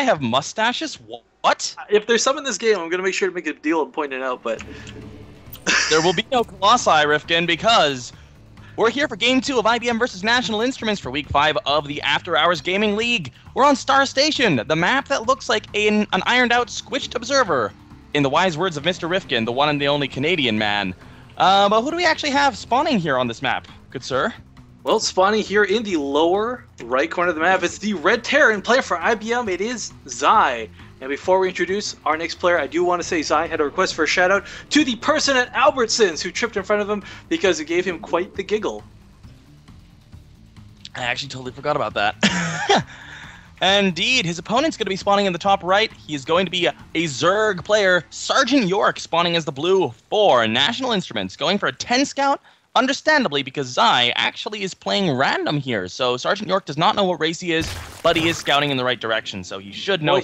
have mustaches? What? If there's some in this game, I'm going to make sure to make a deal and point it out, but... There will be no Colossi, Rifkin, because we're here for Game 2 of IBM versus National Instruments for Week 5 of the After Hours Gaming League. We're on Star Station, the map that looks like an ironed-out, squished observer. In the wise words of Mr. Rifkin, the one and the only Canadian man. But who do we actually have spawning here on this map, good sir? Well, spawning here in the lower right corner of the map, it's the Red Terran player for IBM. It is Zai. And before we introduce our next player, I do want to say Zai had a request for a shout out to the person at Albertsons who tripped in front of him because it gave him quite the giggle. I actually totally forgot about that. Indeed, his opponent's going to be spawning in the top right. He is going to be a Zerg player, Sergeant York, spawning as the blue for National Instruments, going for a 10 scout. Understandably, because Zai actually is playing random here. So Sergeant York does not know what race he is, but he is scouting in the right direction, so he should know.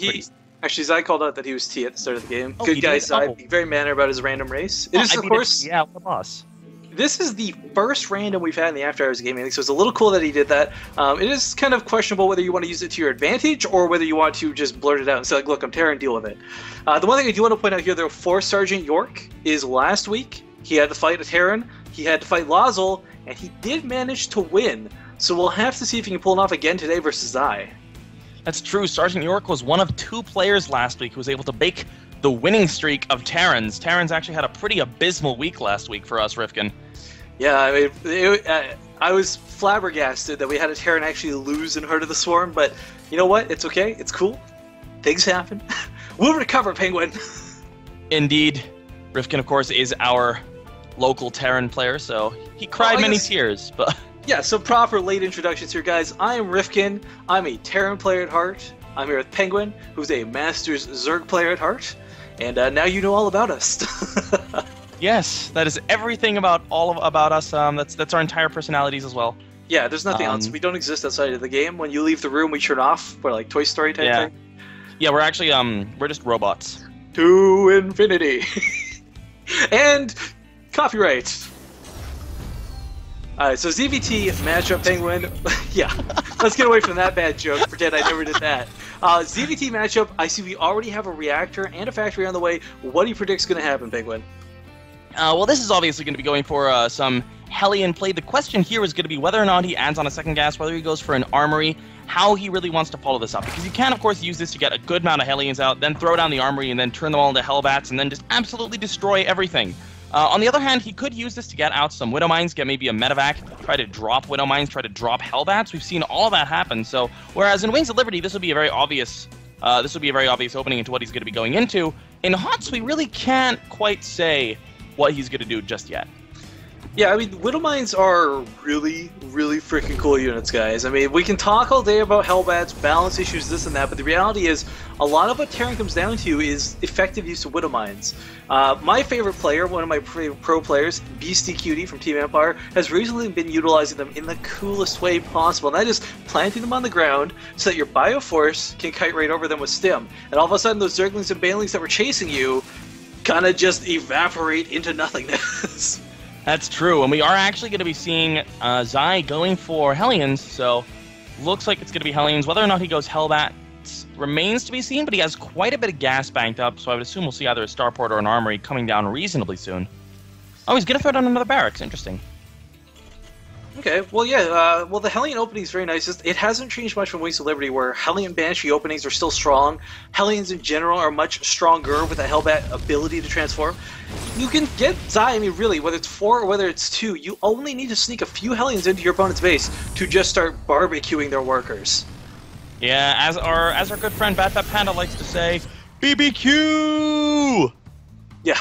Actually, Zai called out that he was T at the start of the game. Oh, good guy, Zai. Be very manner about his random race. It is, of course... Yeah, what a boss. This is the first random we've had in the After Hours Gaming League, so it's a little cool that he did that. It is kind of questionable whether you want to use it to your advantage or whether you want to just blurt it out and say, like, look, I'm Terran, deal with it. The one thing I do want to point out here, though, for Sergeant York is last week he had to fight a Terran, he had to fight Lazel, and he did manage to win. So we'll have to see if he can pull it off again today versus Zai. That's true. Sergeant York was one of 2 players last week who was able to break the winning streak of Terrans. Terrans actually had a pretty abysmal week last week for us, Rifkin. Yeah, I mean, I was flabbergasted that we had a Terran actually lose in Heart of the Swarm, but you know what? It's okay. It's cool. Things happen. We'll recover, PengWin. Indeed. Rifkin, of course, is our local Terran player, so he cried many tears. But yeah, so proper late introductions here, guys. I am Rifkin. I'm a Terran player at heart. I'm here with PengWin, who's a Masters Zerg player at heart. And now you know all about us. Yes, that is everything about about us. That's our entire personalities as well. Yeah, there's nothing else. We don't exist outside of the game. When you leave the room, we turn off. We're like Toy Story type thing. Yeah, we're actually we're just robots. To infinity. And copyright. Alright, so ZVT matchup PengWin. Yeah, let's get away from that bad joke. Pretend I never did that. ZVT matchup. I see we already have a reactor and a factory on the way. What do you predict is going to happen, PengWin? Well, this is obviously going to be going for some Hellion play. The question here is going to be whether or not he adds on a second gas, whether he goes for an armory, how he really wants to follow this up. Because you can, of course, use this to get a good amount of Hellions out, then throw down the armory, and then turn them all into Hellbats, and then just absolutely destroy everything. On the other hand, he could use this to get out some Widow Mines, get maybe a Medevac, try to drop Widow Mines, try to drop Hellbats. We've seen all that happen. So, whereas in Wings of Liberty, this would be a very obvious opening into what he's going to be going into. In HOTS, we really can't quite say what he's going to do just yet. Yeah, I mean, Widow Mines are really, really freaking cool units, guys. I mean, we can talk all day about Hellbats, balance issues, this and that, but the reality is, a lot of what Terran comes down to is effective use of Widow Mines. My favorite player, one of my pro players, Beastie Cutie from Team Empire, has recently been utilizing them in the coolest way possible, and that is planting them on the ground so that your Bioforce can kite right over them with Stim. And all of a sudden, those Zerglings and Banelings that were chasing you kind of just evaporate into nothingness. That's true, and we are actually going to be seeing Zai going for Hellions, so looks like it's going to be Hellions. Whether or not he goes Hellbats remains to be seen, but he has quite a bit of gas banked up, so I would assume we'll see either a Starport or an Armory coming down reasonably soon. Oh, he's going to throw down another Barracks. Interesting. Okay, well, yeah, well, the Hellion opening is very nice. It hasn't changed much from Wings of Liberty, where Hellion Banshee openings are still strong. Hellions in general are much stronger with the Hellbat ability to transform. You can get Zai, I mean, really, whether it's 4 or whether it's 2, you only need to sneak a few Hellions into your opponent's base to just start barbecuing their workers. Yeah, as our good friend Bat Panda likes to say, BBQ! Yeah.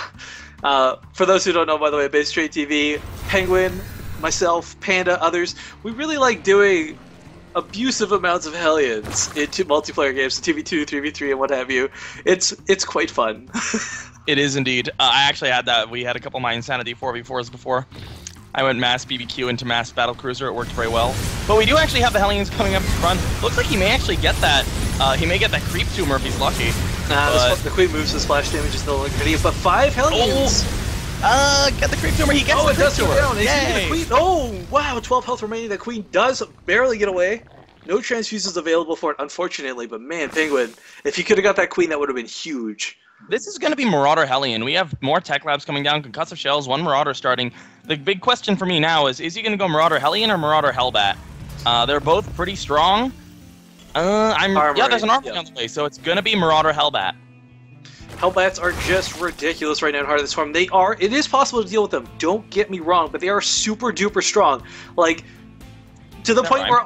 For those who don't know, by the way, Base Trade TV, PengWin, myself, Panda, others, we really like doing abusive amounts of Hellions into multiplayer games, 2v2, 3v3, and what have you. It's quite fun. It is indeed. I actually had that. We had a couple of my Insanity 4v4s before. I went mass BBQ into mass Battlecruiser. It worked very well. But we do actually have the Hellions coming up front. Looks like he may actually get that. He may get that Creep Tumor if he's lucky. The Queen moves, the splash damage is still pretty, but 5 Hellions! Get the Creep Tumor. He gets the Creep Tumor. Down. The Queen. Oh, wow, 12 health remaining. The Queen does barely get away. No transfuses available for it, unfortunately, but man, PengWin, if he could have got that queen, that would have been huge. This is going to be Marauder Hellion. We have more tech labs coming down, concussive shells, one Marauder starting. The big question for me now is he going to go Marauder Hellion or Marauder Hellbat? They're both pretty strong. Yeah, there's an armory on the way, so it's going to be Marauder Hellbat. Hellbats are just ridiculous right now in Heart of the Storm. It is possible to deal with them, don't get me wrong, but they are super duper strong. Like, to the point where,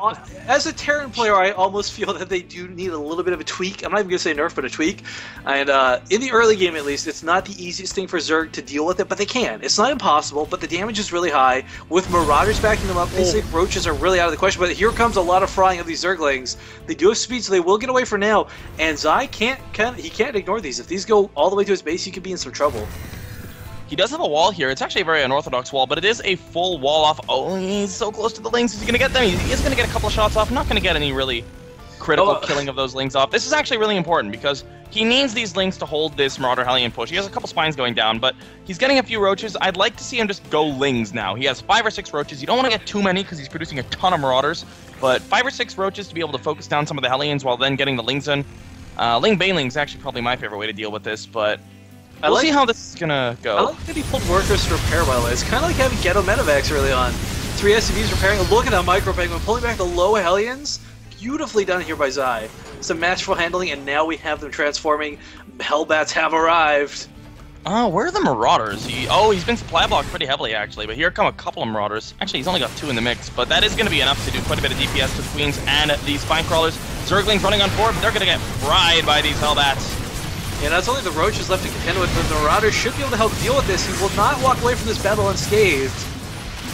as a Terran player, I almost feel that they do need a little bit of a tweak. I'm not even going to say nerf, but a tweak. And in the early game, at least, it's not the easiest thing for Zerg to deal with it, but they can. It's not impossible, but the damage is really high. With Marauders backing them up, they say Roaches are really out of the question, but here comes a lot of frying of these Zerglings. They do have speed, so they will get away for now. And Zai can't ignore these. If these go all the way to his base, he could be in some trouble. He does have a wall here. It's actually a very unorthodox wall, but it is a full wall off. Oh, he's so close to the Lings. Is he going to get them? He is going to get a couple of shots off. Not going to get any really critical killing of those Lings off. This is actually really important because he needs these Lings to hold this Marauder Hellion push. He has a couple spines going down, but he's getting a few Roaches. I'd like to see him just go Lings now. He has 5 or 6 Roaches. You don't want to get too many because he's producing a ton of Marauders, but 5 or 6 Roaches to be able to focus down some of the Hellions while then getting the Lings in. Ling Baneling is actually probably my favorite way to deal with this, but we'll see how this is gonna go. I like that he pulled workers to repair, by the way. It's kind of like having Ghetto Medivacs early on. 3 SCVs repairing. Look at that Micro PengWin pulling back the low Hellions. Beautifully done here by Zai. Some masterful handling, and now we have them transforming. Hellbats have arrived. Oh, where are the Marauders? He's been supply blocked pretty heavily, actually, but here come a couple of Marauders. Actually, he's only got 2 in the mix, but that is going to be enough to do quite a bit of DPS to the Queens and these Spine Crawlers. Zerglings running on forward, but they're going to get fried by these Hellbats. Yeah, that's only the Roaches left to contend with, but the Marauders should be able to help deal with this. He will not walk away from this battle unscathed.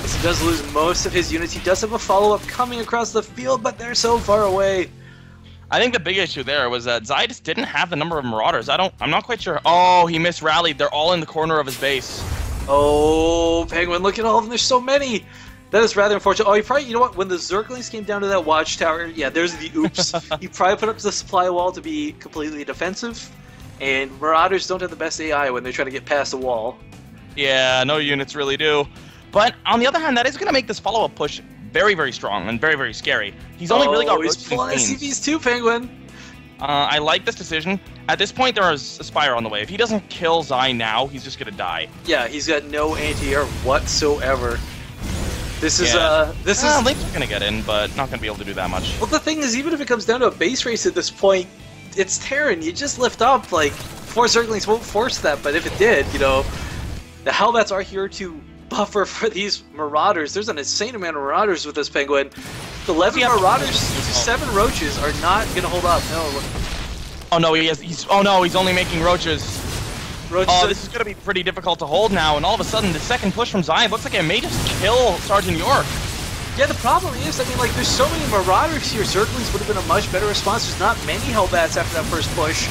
As he does lose most of his units. He does have a follow-up coming across the field, but they're so far away. I think the big issue there was that Zai just didn't have the number of Marauders. I'm not quite sure. Oh, he misrallied. They're all in the corner of his base. Oh, PengWin, look at all of them. There's so many. That is rather unfortunate. Oh, you know what? When the Zerglings came down to that watchtower, yeah, there's the oops. He probably put up the supply wall to be completely defensive. And Marauders don't have the best AI when they're trying to get past the wall. Yeah, no units really do. But on the other hand, that is going to make this follow-up push very, very strong and very, very scary. He's only really got he's pulling SCVs too, PengWin. I like this decision. At this point, there is a Spire on the way. If he doesn't kill Zai now, he's just going to die. Yeah, he's got no anti-air whatsoever. Lings are going to get in, but not going to be able to do that much. Well, the thing is, even if it comes down to a base race at this point, it's Terran. You just lift up. Like, 4 Zerglings won't force that, but if it did, you know, the Hellbats are here to buffer for these Marauders. There's an insane amount of Marauders with this PengWin. The 11 Marauders to 7 Roaches are not going to hold up. No. Oh no, he's only making Roaches. This is going to be pretty difficult to hold now, and all of a sudden, the second push from Zai looks like it may just kill Sergeant York. Yeah, the problem is, I mean, like, there's so many Marauders here. Zerglings would have been a much better response. There's not many Hellbats after that first push.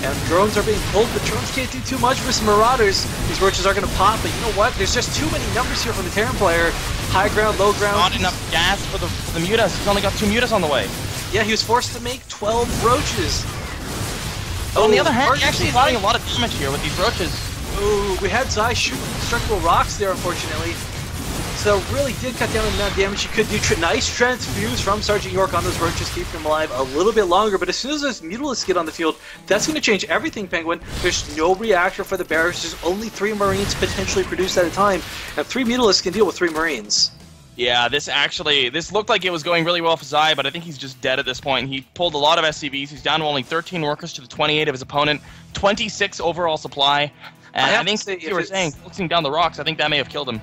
And drones are being pulled, but drones can't do too much with some Marauders. These Roaches are going to pop, but you know what? There's just too many numbers here from the Terran player. High ground, low ground. Not enough gas for the Mutas. He's only got 2 Mutas on the way. Yeah, he was forced to make 12 Roaches. On the other hand, he's actually doing a lot of damage here with these Roaches. Ooh, we had Zai shooting destructible rocks there, unfortunately. So really did cut down on the amount of damage he could do. Nice transfuse from Sergeant York on those Roaches, keeping him alive a little bit longer. But as soon as those Mutalisks get on the field, that's going to change everything, PengWin. There's no reactor for the barracks. There's only 3 Marines potentially produced at a time. And 3 Mutalisks can deal with 3 Marines. Yeah, this looked like it was going really well for Zai, but I think he's just dead at this point. He pulled a lot of SCVs. He's down to only 13 workers to the 28 of his opponent. 26 overall supply. And I think you were saying, focusing down the rocks, I think that may have killed him.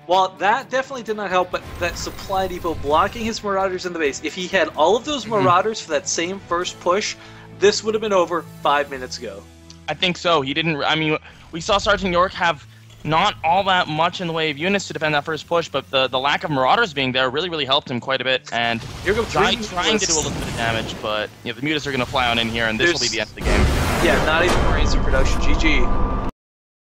Well, that definitely did not help, but that supply depot blocking his Marauders in the base, if he had all of those Marauders for that same first push, this would have been over 5 minutes ago. I think so. He didn't... I mean, we saw Sergeant York have not all that much in the way of units to defend that first push, but the lack of Marauders being there really, really helped him quite a bit. And here goes trying to do a little bit of damage, but the Mutas are going to fly on in here, and this will be the end of the game. Yeah, not even Marines in production. GG.